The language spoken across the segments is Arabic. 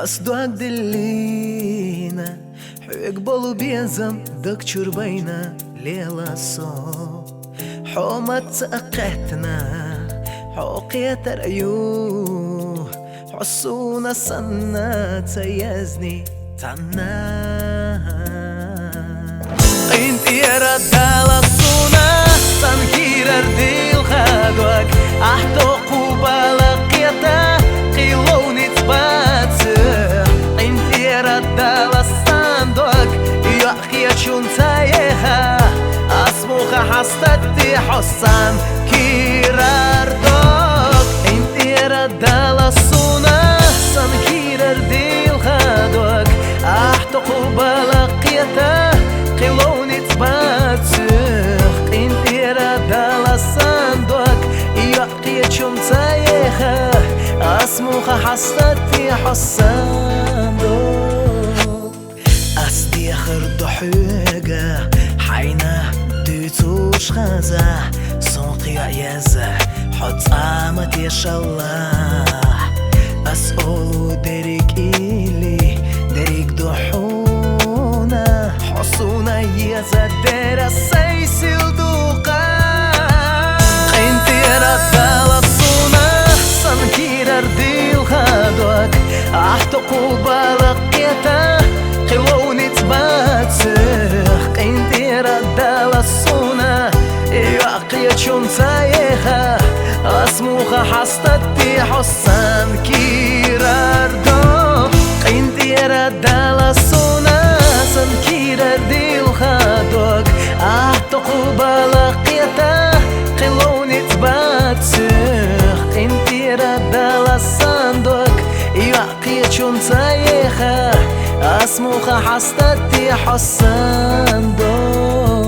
أصدق دلينا يقبلوا بيزم دك شربينا ليلة صو حومة سقتنا حوقية رأيو حصونا سنة تيزني تنا انت يا ردالة الصونة تنكير اردي الخادوك احتوقوا بلقيته قيلوني تباتر انت يا ردالة الصندوق يحكي شون تايها اسموخ حستتي حسام كير اردوك انت يا ردالة الصونة تنكير اردي الخادوك احتوقوا بلقيته قيلوني تباتر انت يا ردالة الصندوق يحكي شون تايها اسموخ حستتي حسام أستي آخر ضحوقة حينا دوتوش غازة صنقي عيازة حط آمد يشالله أسألو ديريك إلي ديريك ضحونا حصونا يازة دير السيسل دوقا انتي ردالة الصونة صنكير أردي الخادوك أحتقو بلقيته قلوني تباتخ انتي ردالة الصونة يعقيت شون سايخة اسموخ حستتي حسام كير أردوك انتي ردالة الصونة سنكير أردي الخادوك أحتقو بلقيته قلوني تباتخ انتي ردالة الصندوق يعقيت شون سايخة اسموخ حستتي حسام دوق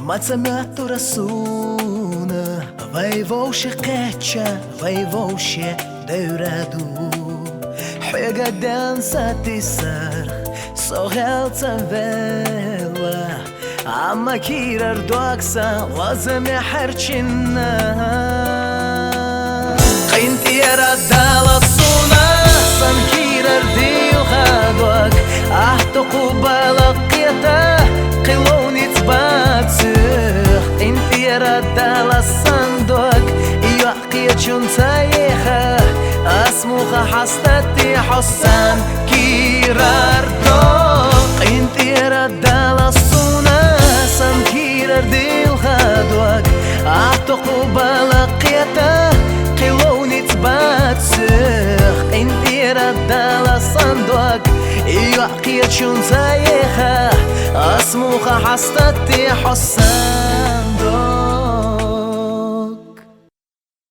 ما سمعت رسونا ويفوش قتشا ويفوش دورادو حاجة دانسة تسرخ صغيرت سنفيلا عما كير أردوكسا لازم يحرشنا انتي يا ردالة الصونة سنكير أردي وخادوك أحتقو بلقيته قلوني تباتخ انتي يا ردالة الصندوق يحكي شون سايخة اسموخ حستتي حسام كير أردوك انتي يا ردالة الصونة سنكير أردي الخادوك أعتقو بلقيته قلوني تباتخ انتي يا ردالة الصندوق يحكي شون سايخة اسموخ حستتي حسام